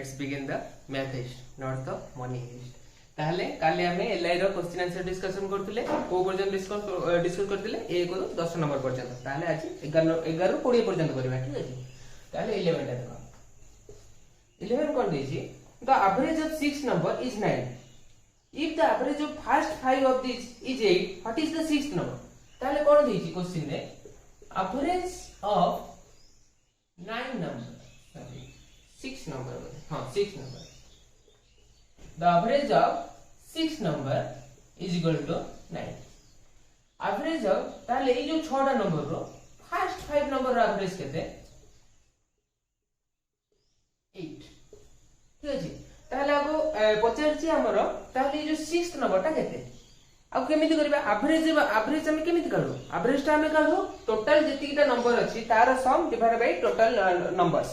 Let's begin the math heist not the money heist. ताहले काले हमें एलआई रो क्वेश्चन आंसर डिस्कशन करथिले को पर्यंत डिस्कस करथिले 1 ରୁ 10 नंबर पर्यंत। ताहले आज 11 ରୁ 20 पर्यंत करबा ठीक अछि। ताहले 11 टा देखो 11 कोन देछि the average of 6 number is 9 if the average of first 5 of this is 8 what is the sixth number। ताहले कोन देछि क्वेश्चन रे average of 9 number sorry 6 number हां 6 number the average of 6 number is equal to 9 average of ताले ए जो 6 टा number row first 5 number रो average केते 8 ठीक अछि। ताले आगो पचारछि हमरो ताले जो 6th नंबर टा केते आ केमिति करबा एवरेज हम केमिति काढो एवरेज टा हम काढो टोटल जतिकिटा नंबर अछि तार सम डिवाइड बाय टोटल नंबर्स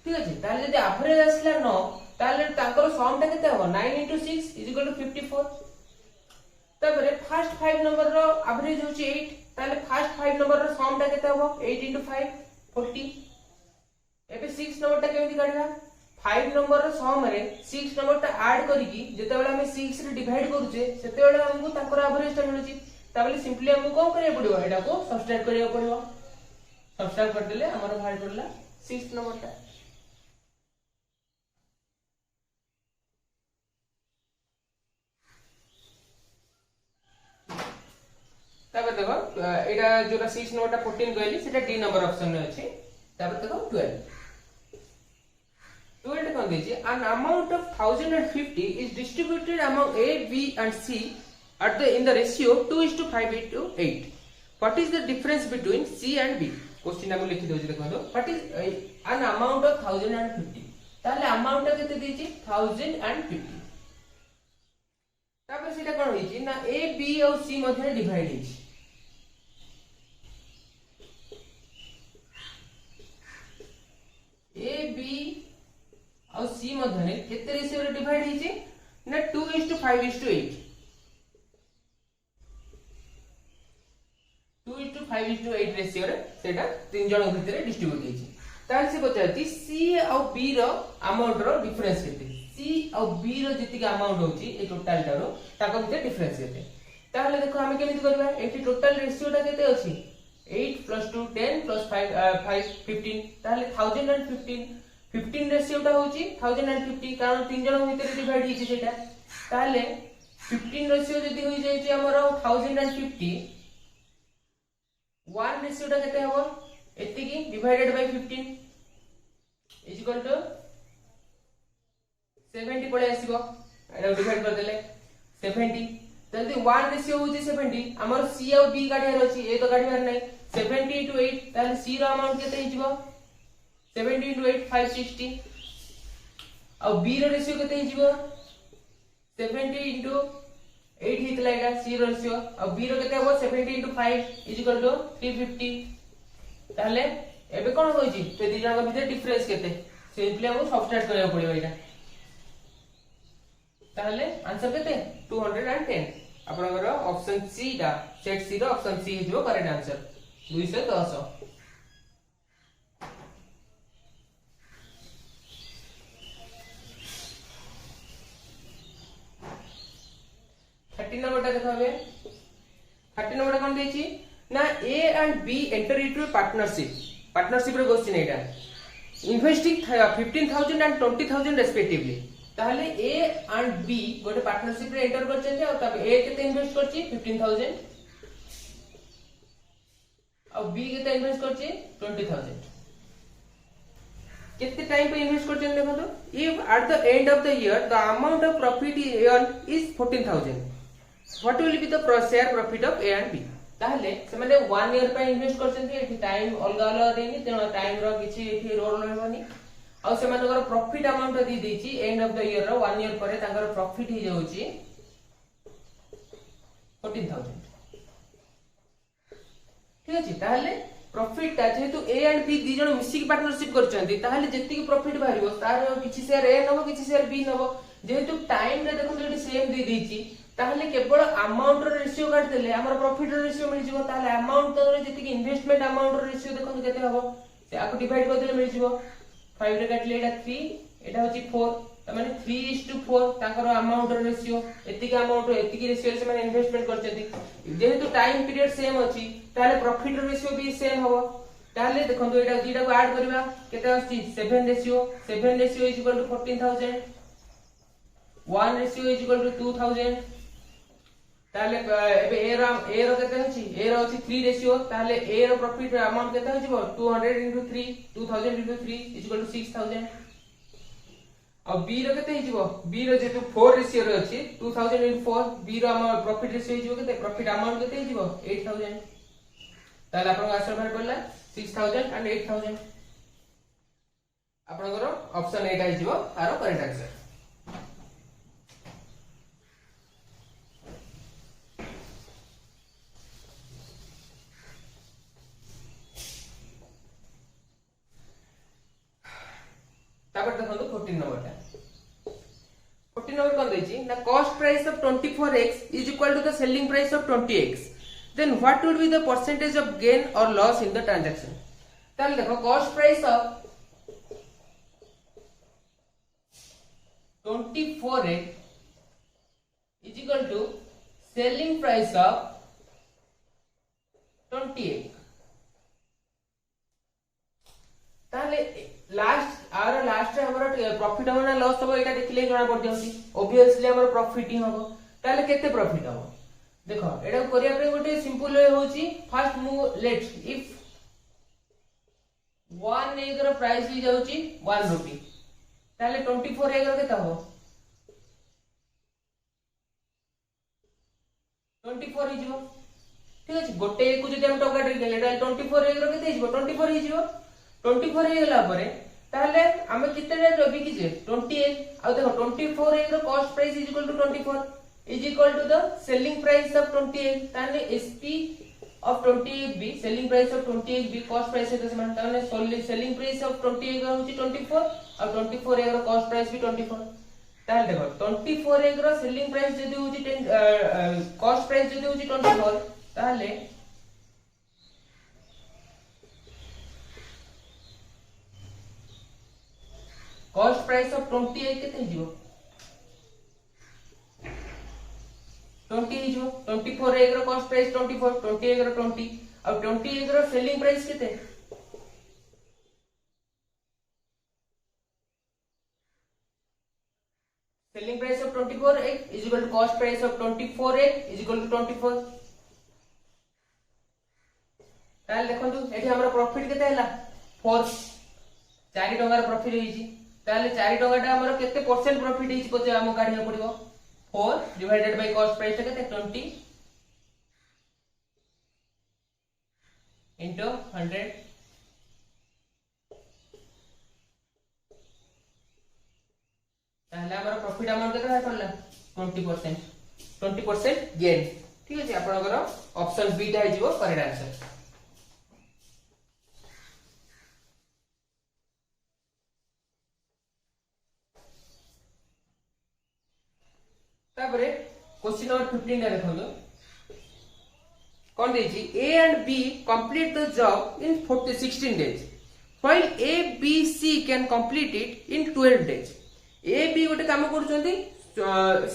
ठीक अछि। ताले जदि एवरेज आसला 9 ताले ताकर सम टा केते हो 9 * 6 = 54 तबरे फर्स्ट 5 नंबर रो एवरेज होची 8 ताले फर्स्ट 5 नंबर रो सम टा केते हो 8 * 5 40 एबे 6 नंबर टा केमिति काढिबा 5 नंबर रो सम रे 6 नंबर टा ऐड करिकि जेते बेला हम 6 रे डिवाइड करूचे सेते बेला हमको ताकर एवरेज टा मिलुची ताबले सिंपली हमको कोन करिया पड़िबो एटा को सब्सट्रैक्ट करिया पड़िबो सब्सट्रैक्ट कर देले हमर बाहर पड़ला 6 नंबर टा। तापर देखो एटा जोरा 6 नंबर टा 14 कहली सेटा डी नंबर ऑप्शन में अछि। तापर देखो 12 कोन देछि an amount of 1050 is distributed among A, B and C at the in the ratio 2:5:8 what is the difference between C and B question हम लिखि दोछि देखो what is an amount of 1050 ताले amount केते देछि 1050 तापर सेटा कोन होइछि ना A, B और C मध्ये डिवाइड होइछि A, B और C मध्ये केते रेशियो रे डिवाइड होइछि ना 2:5:8 2:5:8 रेशियो रे सेटा तीन जण भितरे डिस्ट्रीब्यूट होइछि। ताल से पचाछि C और B रो अमाउंट रो डिफरेंस केते C और B रो जति अमाउंट होछि ए टोटल टारो ताको भितर डिफरेंस केते ताले देखो हम केमिति करबा एटी टोटल रेशियो टा केते अछि 8 + 2 10 + 5 15 ताले 1015 15 रेशियो टा होची 1050 कारण तीन जण भितर डिवाइड हिची सेटा ताले 15 रेशियो जदी होई जाई छि हमर 1050 1 रेशियो टा केते हबो एति की डिवाइडेड बाय 15 = 70 पळे आसीबो एटा डिवाइड कर देले 70 जल्दी 1 रेशियो होची 70 हमर C और B काढियार अछि ए तो काढिबार नै 70 * 8 ताले C रो अमाउंट केते हिजिबो 70 * 8 560 और B रो रेशियो केते हिजिबो 70 * 8 हितला एटा C रो रेशियो और B रो केते हबो 70 * 5 = 350 ताले एबे कोन होइछि ते दी जणक भितर डिफरेंस केते सिंपली हमको सब्ट्रैक्ट करया पड़िबो एटा ताले आंसर केते 210 आपनकर ऑप्शन सी दा सेट सी रो ऑप्शन सी हिजो करेक्ट आंसर 210। 13 नंबर टा देखबे 13 नंबर कोन देछि ना A and B enter into a partnership रे question Etah investing 15000 and 20000 respectively ताहले A and B गोटे पार्टनरशिप रे एंटर करछन और तब A केते इन्वेस्ट करछि 15000 और B केते इन्वेस्ट करछि 20000 कितने टाइम पे इन्वेस्ट करछन देखो तो if at the end of the year the amount of profit earned is 14000 what will be the share profit of A and B ताहले से माने 1 ईयर पे इन्वेस्ट करछन एठी टाइम अलगा अलगा देनी तेनो टाइम रो किछि एठी रोल रहबनी और से मानकर प्रॉफिट अमाउंट दी देछि एंड ऑफ द ईयर रो 1 ईयर परे तांकर प्रॉफिट ही जाउछि 14000 ठीक अछि। ताहले प्रॉफिट ता जेतु A एंड B दी जण मिसिक पार्टनरशिप करछन्ती ताहले जेति की प्रॉफिट बाहिरिबो तार किछि शेयर A नबो किछि शेयर B नबो जेतु टाइम रे देखो एठी सेम दी देछि ताहले केवल अमाउंट रो रेशियो काट देले हमर प्रॉफिट रो रेशियो मिल जिवो ताहले अमाउंट तरे जेति की इन्वेस्टमेंट अमाउंट रो रेशियो देखो केते हबो से आको डिवाइड कर देले मिल जिवो 5 रे काटले एटा 3 एटा होची 4 माने 3:4 ताकर अमाउंट रेशियो एतिक अमाउंट एतिक रेशियो से माने इन्वेस्टमेंट करचेती जेहेतु टाइम पीरियड सेम अछि ताले प्रॉफिट रेशियो भी सेम हो ताले देखंतु एटा दीटा को ऐड करबा केते आछि 7 ratio is equal to 14000 1 ratio is equal to 2000 ताले एबे ए रो केते होची ए रो होची 3 रेशियो ताले ए रो प्रॉफिट अमाउंट केते होची 200 into 3 2000 into 3 is equal to 6000 अब बी रो केते हिजबो बी रो जेतु 4 रेशियो रो अछि 2000 into 4 बी रो अमाउंट प्रॉफिट रेशियो हिजबो केते प्रॉफिट अमाउंट केते हिजबो 8000 ताले आपन आंसर बाहर पड़ला 6000 and 8000 आपनकर ऑप्शन एटा हिजबो आरो करेक्ट आंसर तापर देखंतु 14 नंबर ता 14 नंबर कोन दैछि ना cost price of 24x is equal to the selling price of 20x then what would be the percentage of gain or loss in the transaction ताले देखो cost price of 24x is equal to selling price of 20x ताले last हमर profit हो ना loss हो एटा देखले जणा पड़ जाउची ऑब्वियसली हमर प्रॉफिट ही हो ताले केते प्रॉफिट हो देखो एटा करिया पे गोटे सिंपल वे होची फर्स्ट मु लेट्स इफ 1 एग रो प्राइस ही जाउची 1 रुपी ताले 24 एग रो केता हो 24 ही जीवो ठीक अछि गोटे एक जदि हम टका टे गेले ताले 24 एग रो केते जीवो 24 ही जीवो 24 हे गेला परे ताले हम कितने रेट रबी की जे 28 आ देखो 24 एग रो cost price is equal to 24 is equal to the selling price of 28 ताने एसपी ऑफ 28 बी सेलिंग प्राइस ऑफ 28 बी कॉस्ट प्राइस से समान ताने सेलिंग प्राइस ऑफ 28 होची 24 और 24 एग रो कॉस्ट प्राइस भी 24 ताले देखो 24 एग रो सेलिंग प्राइस जदी होची 10 कॉस्ट प्राइस जदी होची 24 ताले कॉस्ट प्राइस ऑफ 28 केते हिजो 20 हिजो 24 एग रो कॉस्ट प्राइस 24 20 एग रो 20 और 20 एग रो सेलिंग प्राइस केते selling price of 24 egg is equal to cost price of 24 egg is equal to 24 ताल देखंतु एठी हमरा प्रॉफिट केते हैला 4 4 टका रो प्रॉफिट हेजी ताले 4 टका हमर केते परसेंट प्रॉफिट हिच पचे हम काढिया पड़िबो 4 डिवाइडेड बाय कॉस्ट प्राइस केते 20 into 100 ताले हमर प्रॉफिट अमाउंट केते पड़ला 20% गेन ठीक अछि आपनकर ऑप्शन बी टा हिजबो करेक्ट आंसर तापरे क्वेश्चन नंबर 15 रे देखो कोन देछि A and B complete the job in 16 days while A B C can complete it in 12 days A B गोटे काम करछंती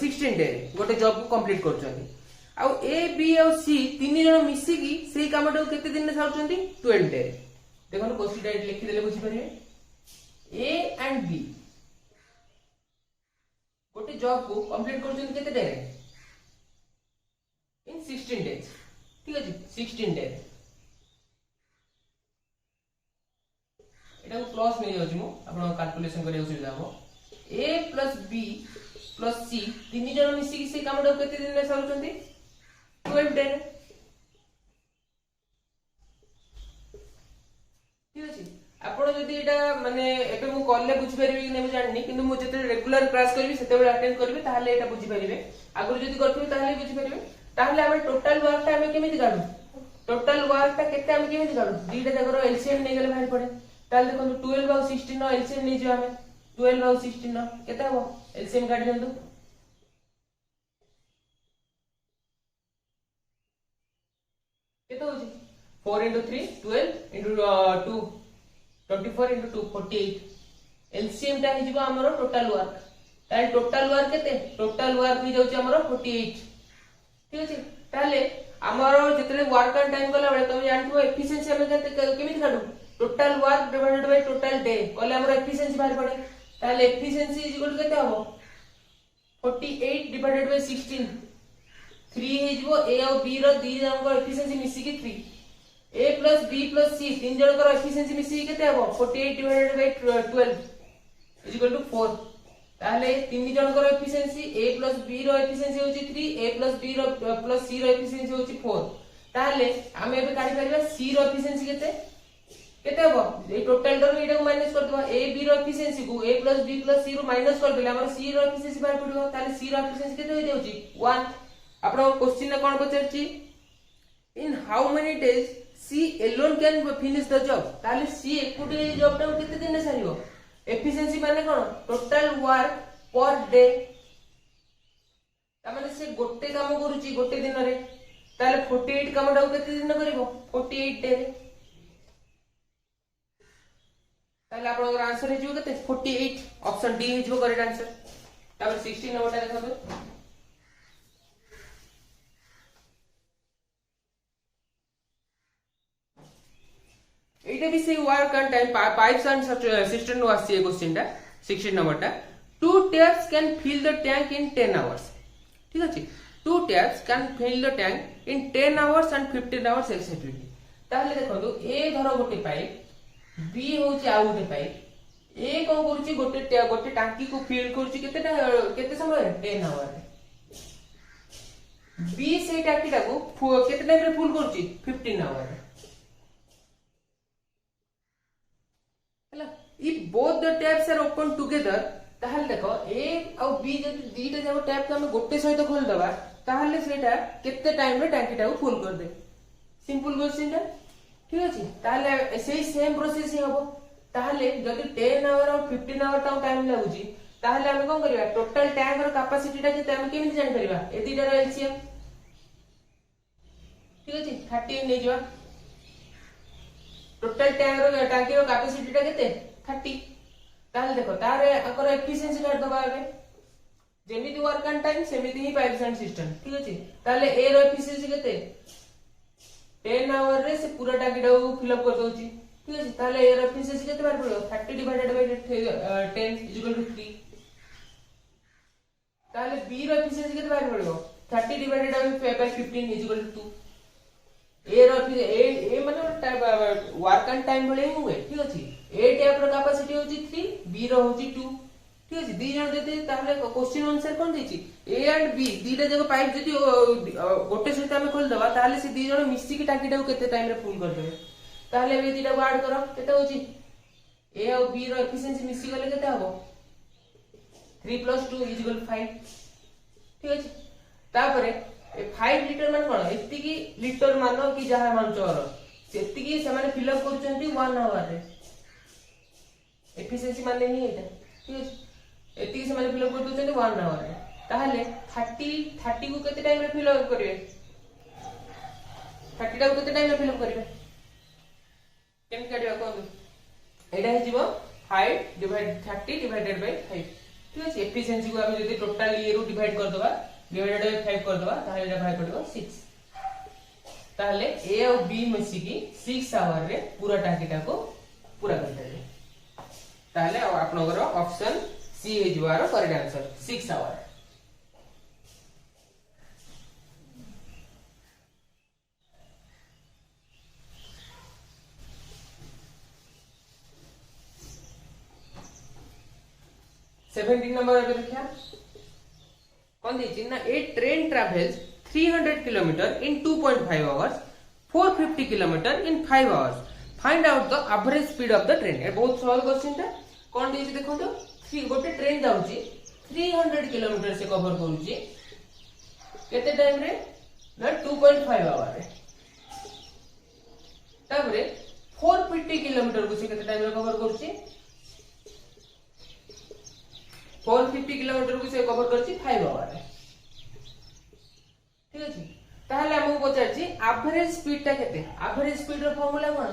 16 डे गोटे जॉब को कंप्लीट करछंती आ A B और C तीन जण मिसी की सेही कामटा केते दिन में सारछंती 12 डे देखो क्वेश्चन डाइट लिखि देले बुझी परिबे A and B गोटे जॉब को कंप्लीट करछंती केते डे इन 16 डेज ठीक अछि 16 डे एटा प्लस नै जाउछि मु आपण कैलकुलेशन करियो सुविधा हो A plus B plus C तीन जण मिसी की से कामटा केते दिन में सारुछंती 12 डे ठीक अछि आपण जदि एटा माने एबे मु कॉल ले बुझि परिबे कि नै मु जाननी किंतु मु जते रेगुलर क्लास करबी सेते बेले अटेंड करबी ताहाले एटा बुझि परिबे आगु जदि करथि ताहाले बुझि परिबे ताहाले हम टोटल वर्क ता हम केमिति काढू टोटल वर्क ता केते हम केमिति काढू दीटा जगर एलसीएम नै गेले भारी पड़े ताहाले देखो 12 और 16 नो एलसीएम नै जो हम 12 और 16 नो केते हो एलसीएम काढी दंतु केते होजी 4 into 3 12 into 2 24 into 2 48 एलसीएम टा हिजबो हमरो टोटल वर्क ताले टोटल वर्क केते टोटल वर्क ही जाउची हमरो 48 ठीक अछि ताले हमरो जेतले वर्क एंड टाइम कला बेले तुम जानथो एफिशिएंसी हम केमिति काढू total work divided by total day कले हमरो एफिशिएंसी बाहर पड़े ताले एफिशिएंसी इज इक्वल टू केते हबो 48 डिवाइडेड बाय 16 3 हिजबो ए और बी रो दी जणको एफिशिएंसी मिसी की 3 a plus b plus c तीन जणको एफिशिएंसी मिसी केते हबो 48 divided by 12 is equal to 4 ताले तीन जणको एफिशिएंसी a plus b रो एफिशिएंसी होची 3 a plus b रो plus c रो एफिशिएंसी होची 4 ताले हम एबे काढी परबा c रो एफिशिएंसी केते केते हबो ए टोटल रो एटा को माइनस कर दबा a b रो एफिशिएंसी को a plus b plus c रो माइनस कर देले हमर c रो एफिशिएंसी बाहर पडिबो ताले c रो एफिशिएंसी केते होई जाउची 1 आपन क्वेश्चन ने कोन पचरची in how many days C alone can finish the job ताले C एकुटी जॉब टा केते दिन सारिबो एफिशिएंसी माने कोन टोटल वर्क पर डे तामाने से गोटे काम करूची गोटे दिन रे ताले 48 काम टा केते दिन करिवो 48 डे रे ताले आपन आंसर हे जो केते 48 ऑप्शन डी हे जो करेक्ट आंसर तापर 16 नंबर टा देखबो एटा भी से work and time pipes and system नो आसी क्वेश्चन टा 16 नंबर टा two taps can fill the tank in 10 hours ठीक अछि two taps can fill the tank in 10 hours and 15 hours respectively ताहले देखो ए धरो गोटे पाइप बी होची आ गोटे पाइप ए कोन करूची गोटे टांकी को फिल करूची केते समय 10 आवर बी से टांकी टा को केते टाइम रे फुल करूची 15 our if both the taps are open together ताहले देखो ए और बी जदी दीटा जाको टैप को हम गोटे सहित खोल दबा ताहले सेटा केते टाइम रे टांकी टा को फुल कर दे सिंपल क्वेश्चन टा ठीक अछि ताहले सेही सेम प्रोसेस ही हबो ताहले जदी 10 आवर और 15 आवर टाइम लागुची ताहले हम कोन करबा टोटल टैंक रो कैपेसिटी टा केते हम केमिति जानि करबा ए दीटा रो एलसीएम ठीक अछि 13 नै जवा टोटल टैंक रो टांकी रो कैपेसिटी टा केते 30 ताले देखो तारे अकर एफिशिएंसी काट दबा एबे जेमिति वर्क एंड टाइम सेमिति ही पाइप्स एंड सिस्टम ठीक अछि ताले ए रो एफिशिएंसी केते 10 आवर रे से पूरा टांकी टा फिल अप कर दोची ठीक अछि ताले ए रो एफिशिएंसी केते बार पड़ो 30 divided by 10 is equal to 3 ताले बी रो एफिशिएंसी केते बार पड़ो 30 divided by 15 is equal to 2 A रो ए माने वर्क एंड टाइम भले हुए ठीक अछि ए टैप रो कैपेसिटी होची 3 बी रो होची 2 ठीक अछि दी जण देते ताहले क्वेश्चन आंसर कोन देछि ए एंड बी दीटा जगह पाइप जदी गोटे सहित हम खोल दबा ताहले से दी जण मिसी की टांकी टा केते टाइम रे फुल कर देबे ताहले बे दीटा को ऐड करो केते होची ए और बी रो एफिशिएंसी मिसी गले केते हबो 3 + 2 = 5 ठीक अछि तापरे 5 लीटर मान कोन एति की लीटर मानो की जहा मान चोर सेति की से माने फिल अप करचंती 1 आवर रे एफिशिएंसी माने ही एटा ठीक है एति से माने फिल अप कर दोचंती 1 आवर रे ताहले 30 को केते टाइम रे फिल अप करिवे 30 टा को केते टाइम रे फिल अप करिवे केम काडिया कोन एटा हे जीवो 5 डिवाइड 30 डिवाइडेड बाय 5 ठीक है एफिशिएंसी को हम जदी टोटल ये रो डिवाइड कर दबा डिवाइडेड बाय 5 कर दबा ताहले एटा भाग पड़िबो 6 ताहले ए और बी मिसी की 6 आवर रे पूरा टांकीटा को पूरा कर देबे ताहले आपनकर ऑप्शन सी हे जुआरो करेक्ट आंसर 6 आवर 17 नंबर एबे देखिया कोन देछि ना a train travels 300 kilometre in 2.5 hours 450 kilometre in 5 hours find out the average speed of the train ए बहुत सरल क्वेश्चन था कोन देछि देखो तो गोटे ट्रेन जाउची 300 किलोमीटर से कवर करूची केते टाइम रे ना 2.5 आवर रे ताबरे 450 किलोमीटर को से केते टाइम रे कवर करूची 450 किलोमीटर को से कवर करछि 5 आवर रे ठीक अछि ताहले हमहु पचारछि एवरेज स्पीड ता केते एवरेज स्पीड रो फार्मूला कोन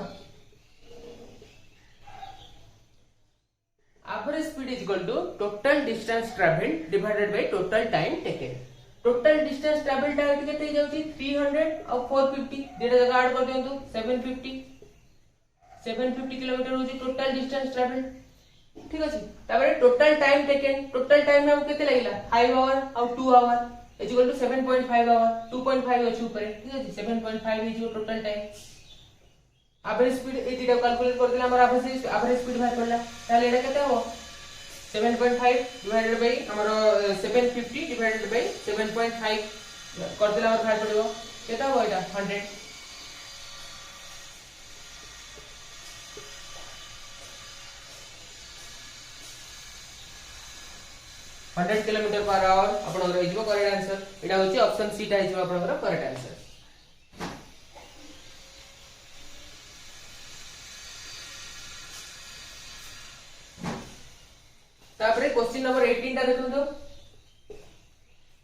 average speed is equal to total distance traveled divided by total time taken. Total distance traveled टा केते हे जाउची 300 और 450 जेटा जगह ऐड कर दियंतु 750 किलोमीटर होची टोटल डिस्टेंस ट्रैवल्ड ठीक अछि ताबरे total time taken total time हम केते लागिला 5 आवर और 2 hour is equal to 7.5 hour 2.5 अछि ऊपर ठीक अछि 7.5 is total time average speed ए दिटा कैलकुलेट कर दिला हमर एवरेज स्पीड बाहर पड़ला ताले एटा केते हो 7.5 डिवाइडेड बाय हमर 750 डिवाइडेड बाय 7.5 कर दिला हमर बाहर पड़िबो केता हो एटा 100 100 किलोमीटर पर आवर आपण रही जो करेक्ट आंसर एटा होची ऑप्शन सी टा हिजो आपण करेक्ट आंसर तापरे क्वेश्चन नंबर 18 टा देखु तो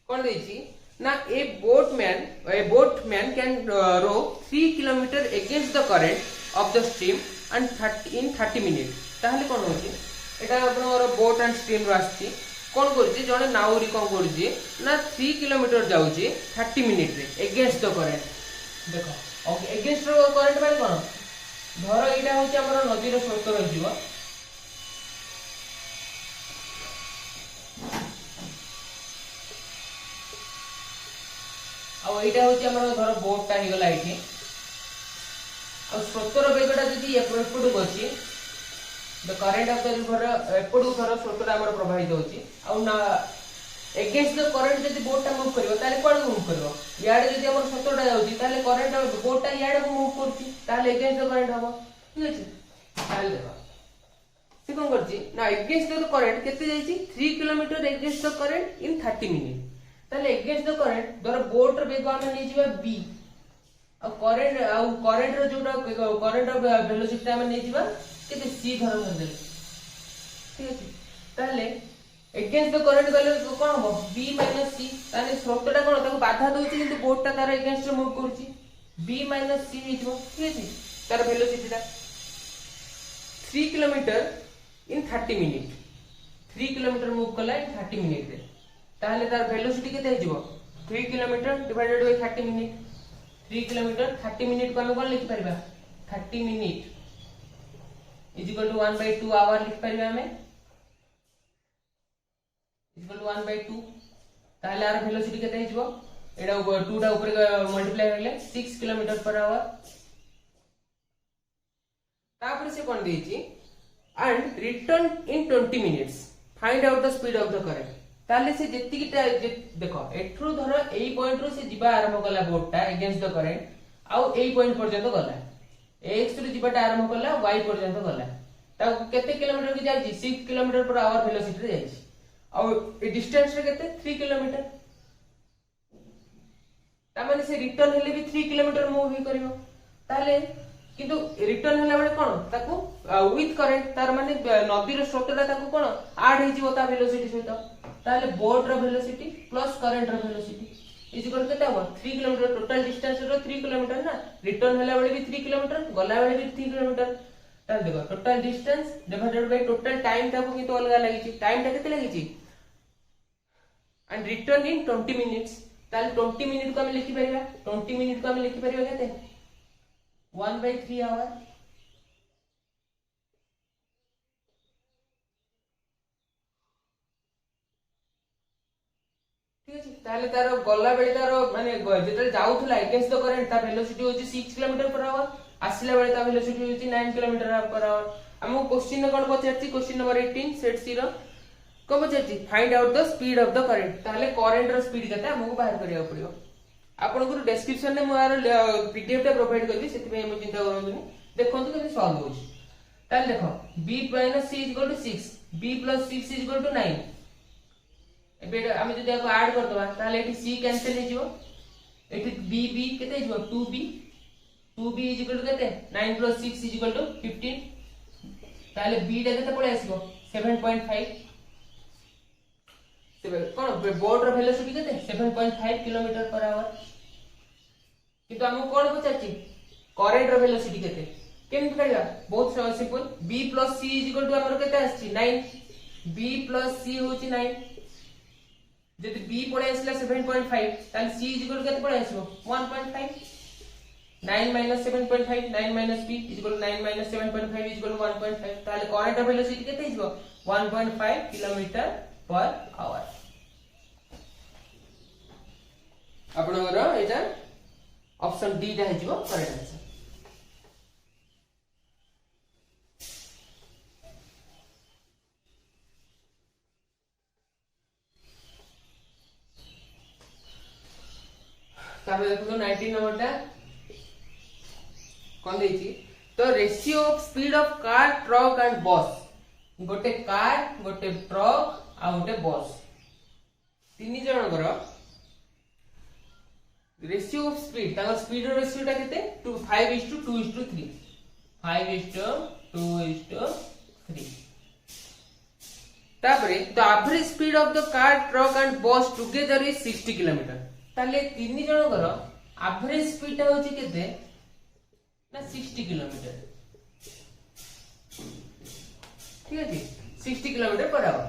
कोन देछि ना a boatman can row 3 kilometre against the current of the stream and 30 minute ताहले कोन होछि एटा आपण बोट एंड स्ट्रीम रो आछि कोन करछि जने नाउरी कोन करछि ना 3 किलोमीटर जाउछि 30 मिनिट रे अगेंस्ट द करंट देखो ओके अगेंस्ट द करंट माने कोन धर एटा होछि हमर नदी रो स्रोत रो जीव आ एटा होछि हमर धर बोट टा हिगला एठी आ स्रोत रो बेगटा जदी एपड़ गछि the current of the river एपड़ धर स्रोत टा हमर प्रवाहित होछि आ ना अगेंस्ट द करंट जदी बोट टा मूव करबो ताले कोन मूव करबो याडे जदी हमर स्रोत टा जाउछि ताले करंट बोट टा याडे मूव करछि ताले अगेंस्ट द करंट हबो ठीक अछि ताले देखो से कोन करछि ना अगेंस्ट द करंट केते जाइछि 3 kilometre against the current in 30 minute ताले अगेंस्ट द करंट धर बोट रो बेग हम नै जिबा b आ करंट रो जोटा करंट रो वेलोसिटी हम नै जिबा केते c धर नदे ठीक अछि ताले अगेंस्ट द करंट गले कोन हो b c ताले स्रोतटा कोन ताको बाधा दोछि किंतु बोट ता तार अगेंस्ट रो मूव करछि b c हिजबो ठीक अछि तार वेलोसिटी ता 3 kilometre in 30 minute 3 kilometre move कला इन 30 मिनिट रे ताहले तार वेलोसिटी केते हिजबो 3 kilometre divided by 30 minute 3 kilometre 30 minute को हम कोन लिखि परबा 30 minute is equal to 1/2 hour लिखि परबा हमें इज इक्वल टू 1/2 ताहले आर वेलोसिटी केते हिजबो एडा 2 टा ऊपर मल्टीप्लाई करले 6 किलोमीटर पर आवर तापर से कोन देछि and return in 20 minutes find out the speed of the current ताले से जेतिकी देखो एठरू धर एई पॉइंट रो से जिबा आरंभ कला बोटटा अगेंस्ट द करंट आउ एई पॉइंट पर्यंत गला एक्स रो जिबाटा आरंभ कला y पर्यंत गला ता केते किलोमीटर की जाई 6 किलोमीटर पर आवर वेलोसिटी रे जाई आउ ए डिस्टेंस रे केते 3 किलोमीटर ता माने से रिटर्न हेले भी 3 किलोमीटर मूव ही करिवो ताले किंतु रिटर्न हला बेले कोन ताको विथ करंट तार माने नदी रो स्रोतटा ताको कोन ऐड हे जिवो ता वेलोसिटी सहित ताले बोट रो वेलोसिटी प्लस करंट रो वेलोसिटी इज इक्वल केते हो 3 किलोमीटर टोटल डिस्टेंस रो 3 किलोमीटर ना रिटर्न हला बेले भी 3 किलोमीटर गला बेले भी 3 किलोमीटर ताले देखो total distance divided by total time ताको कितो अलगा लागि छि टाइम ता केते लागि छि एंड रिटर्न इन 20 मिनिट्स ताले 20 मिनिट को हम लिखि परिबा 20 मिनिट को हम लिखि परिबा केते 1/3 आवर ठीक अछि ताले तार गल्ला बेले तार माने जेते जाउथला अगेंस्ट द करंट ता वेलोसिटी होची 6 किलोमीटर पर आवर आसिला बेले ता वेलोसिटी होची 9 किलोमीटर पर आवर हमो क्वेश्चन कोन पछारती क्वेश्चन नंबर 18 सेट सी रो को पछारती find out the speed of the current ताले करंट रो स्पीड केते हमको बाहर करिया पड़ियो आपन को डिस्क्रिप्शन में मोर पीडीएफ टा प्रोवाइड करबी सेति में हम चिंता करबनी देखंतु केते सॉल्व होची ताले देखो b - c = 6 b + 6 = 9 एबे हम जदी आको ऐड कर दबा ताले एठी c कैंसिल हे जिवो एठी b केते जिवो 2b = केते 9 + 6 = 15 ताले b टा केते पळे आसीबो 7.5 कोन बोट रो वेलोसिटी केते 7.5 किलोमीटर पर आवर किंतु हमको कोन पचाची करंट रो वेलोसिटी केते केम करिया बहुत सिंपल b + c = हमर केते आछि 9 b plus c होची 9 जदि b पळे आसला 7.5 ताल c इज इक्वल केते पळे आसबो 1.5 9 minus 7.5 9 minus b is equal to 9 minus 7.5 is equal to 1.5 ताले करंट वेलोसिटी केते हिजबो 1.5 kilometre per our आपनगर Etah option D टा हिजबो करेक्ट आंसर तापर देखो 19 नंबर टा कौन देछि तो ratio of speed of car truck and बस गोटे कार गोटे ट्रक आ गोटे बस तीन जनकर रेशियो ऑफ स्पीड ताका स्पीड रो रेशियो टा केते 5:2:3 5:2:3 तापरे the average speed of the car truck and बस टुगेदर इज 60 किलोमीटर ताले तीन जनकर एवरेज स्पीड टा होची केते ना 60 किलोमीटर ठीक है 60 किलोमीटर पर आवर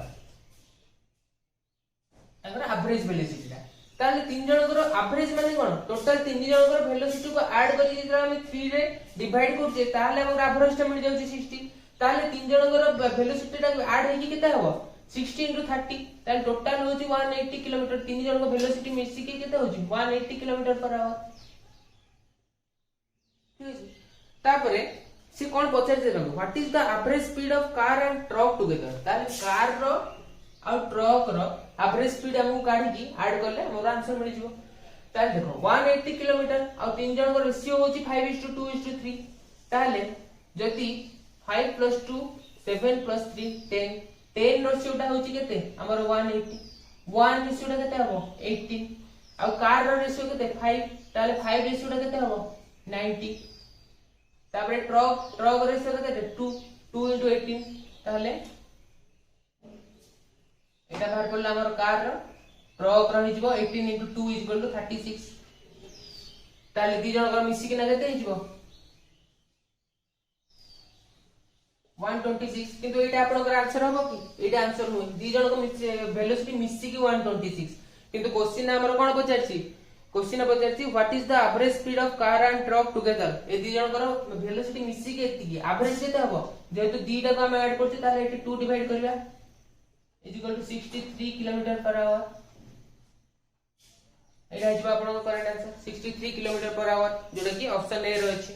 अगर एवरेज वेलोसिटी ता ताले तीन जनकर एवरेज माने कोन टोटल तीन जनकर वेलोसिटी को ऐड करी जे हम 3 रे डिवाइड करजे ताले हमर एवरेज टा मिल जाउची 60 ताले तीन जनकर वेलोसिटी टा ऐड हेकी केते हबो 60 * 30 ताले टोटल होची 180 किलोमीटर तीन जनकर वेलोसिटी मिसी के केते होची 180 किलोमीटर पर आवर तापरे सी कोन पचार जे रंग what is the average speed of car and truck together ताले कार रो आ ट्रक रो एवरेज स्पीड हमहु काढी की ऐड करले हमर आंसर मिल जिवो ताले देखो 180 किलोमीटर आ तीन जन को रेशियो होची 5:2:3 ताले जति 5 + 2 7 + 3 10 10 रेशियो टा होची केते हमर 180 1 रेशियो टा केते हबो 18 आ कार रो रेशियो केते 5 ताले 5 रेशियो टा केते हबो 90 तापरे ट्रक रेशियो केते 2 2 * 18 ताले एटा बाहर पड़ला हमर कार रो ट्रक रो हिजबो 18 * 2 = 36 ताले दी जन को मिसी के ना केते हिजबो 126 किंतु एटा आपनकर आंसर हबो कि एटा आंसर होय दी जन को वेलोसिटी मिसी की 126 किंतु क्वेश्चन हमर कोन पचारछि क्वेश्चन पचारछि what is the average speed of car and truck together ए दी जनकर वेलोसिटी मिसी के एति की एवरेज केते हबो जेतु दीटा को हम ऐड करछि ताले एटी 2 डिवाइड करबा = 63 किलोमीटर पर आवर एटा हिजबा आपन correct answer 63 kilometre per our जोटा कि ऑप्शन ए रहछि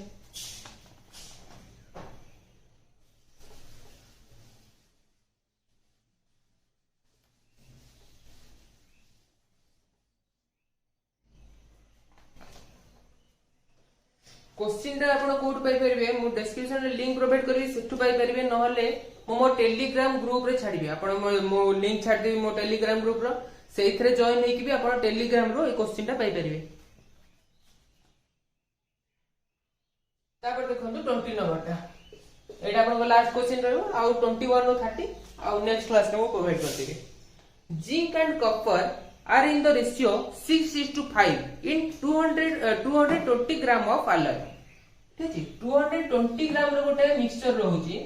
क्वेश्चन रा आपण कोड पाई परबे मु डिस्क्रिप्शन रे लिंक प्रोवाइड करी सेठु पाई परबे नहले मो टेलीग्राम ग्रुप रे छाडीबे आपण मो लिंक छाड देबी मो टेलीग्राम ग्रुप रो सेइथरे जॉइन हेकि भी आपण टेलीग्राम रो ए क्वेश्चन टा पाई परबे तापर देखंतु 20 नंबर टा एटा आपण को लास्ट क्वेश्चन रहयो आ 21 रो 30 आ नेक्स्ट क्लास में प्रोवाइड कर देबे zinc and copper are in the ratio 6:5 in 220 gram of alloy ठीक है 220 ग्राम रो गोटे मिक्सचर रहउची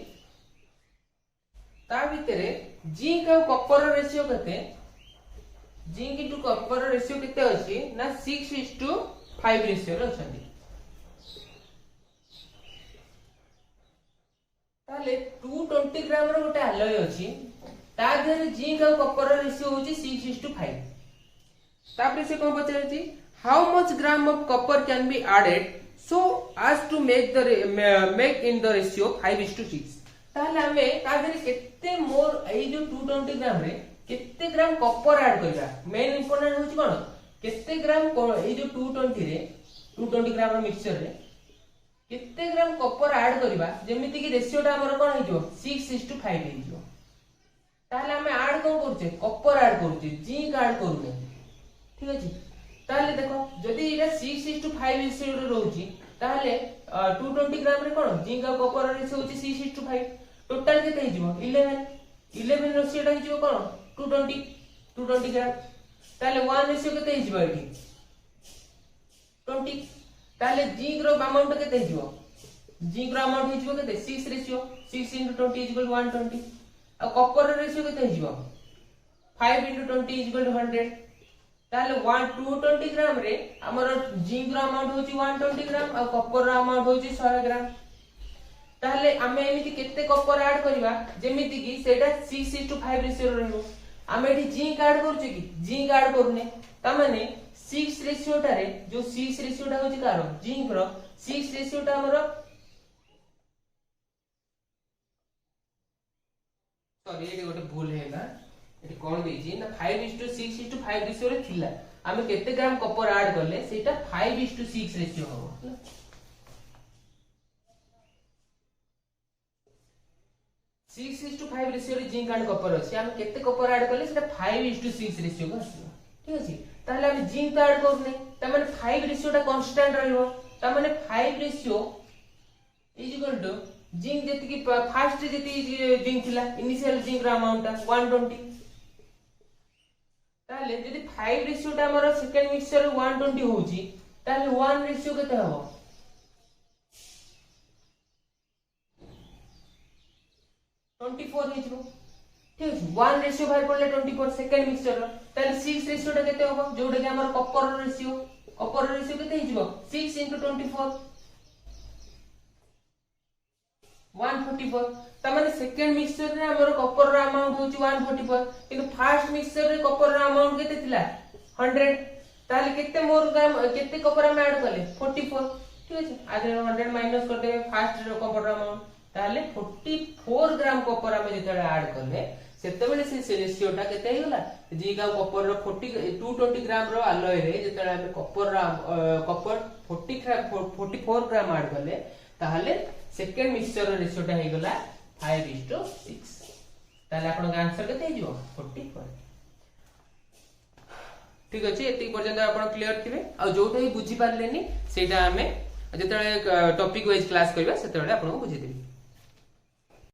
ता भितरे जिंक और कॉपर रो रेशियो केते zinc into copper row ratio केते अछि ना 6:5 रेशियो रो अछि ताले 220 ग्राम रो गोटे alloy अछि ता देरे जिंक और कॉपर रो रेशियो होची 6:5 तापरे से कोन पचारछि how much gram of copper can be added so as to make in the ratio 5:6 ताले हमें ता देरे केते मोर ए जो 220 ग्राम रे केते ग्राम कॉपर ऐड करबा मेन इंपोर्टेंट होछि कोन केते ग्राम ए जो 220 रे 220 ग्राम रो मिक्सचर रे केते ग्राम कॉपर ऐड करबा जेमिति कि रेशियो टा हमर कोन हिजो 6:5 हिजो ताले हमें ऐड कोन करछे कॉपर ऐड करछे जिंक ऐड करूने ठीक अछि ताले देखो जदी एटा 6:5 रेशियो रे रहउची ताले 220 ग्राम रे कोन जिंक और कॉपर रेशियो होची 6:5 टोटल केते हिजो 11 रेशियो टा हिजो कोन 220 ग्राम ताले 1 रेशियो केते हिजो एठी 20 ताले जिंक रो अमाउंट केते हिजो जिंक रो अमाउंट हिजो केते 6 रेशियो 6 * 20 = 120 आ कॉपर रेशियो केते हिजबो 5 * 20 = 100 ताले 220 ग्राम रे हमर जिंक रो अमाउंट होची 120 ग्राम आ कॉपर रो अमाउंट होची 100 ग्राम ताले आमे एमिति केते कॉपर ऐड करबा जेमिति कि सेटा 6:5 रेशियो रहबो आमे एठी जिंक ऐड करछु कि जिंक ऐड करूने त माने 6 रेशियो टारे जो 6 रेशियो टा होची कार जिंक रो 6 रेशियो टा हमर सॉरी एटी गोटे भूल हेला एटी कोन देजी ना 5:6:5 रेशियो रे थिला आमे केते ग्राम कॉपर ऐड करले सेटा 5:6 रेशियो हो 6:5 रेशियो रे जिंक एंड कॉपर अछि आमे केते कॉपर ऐड करले सेटा 5:6 रेशियो को आसी ठीक अछि ताहले आमे जिंक ऐड करने त माने 5 रेशियो टा कांस्टेंट रहइबो त माने 5 रेशियो इज इक्वल टू जिंक जेति की फर्स्ट जेति जिंक थिला इनिशियल जिंक रा अमाउंट ता 120 ताले यदि 5 रेशियो टा हमर सेकंड मिक्सचर 120 होउची ताले 1 रेशियो केते हबो 24 हिजबो ठीक अछि 1 रेशियो बाहर पड़ले 24 सेकंड मिक्सचर ताले 6 रेशियो टा केते हबो जोडा कि हमर कॉपर रेशियो केते हिजबो 6 * 24 144 तमाने सेकंड मिक्सचर रे हमर कॉपर रा अमाउंट होची 144 किंतु फर्स्ट मिक्सचर रे कॉपर रा अमाउंट केते थिला 100 ताले केते मोर ग्राम केते कॉपर हम ऐड करले 44 ठीक अछि आधे 100 माइनस कर देबे फर्स्ट रे कॉपर रा अमाउंट ताले 44 ग्राम कॉपर हम जेतले ऐड करले सेते बेले से रेशियो टा केते हेगला जी का कॉपर रो 220 ग्राम रो अलॉय रे जेतले हम कॉपर 44 ग्राम ऐड करले ताले सेकंड मिक्सचर रेशियो टा हेगला 5:6 ताले आपण आंसर केते हिजो 44 ठीक अछि एति पर्यंत आपण क्लियर थिबे आ जोटा ही बुझी पारलेनी सेटा हमें जेतले टॉपिक वाइज क्लास करबा सेतले आपण बुझी देबी।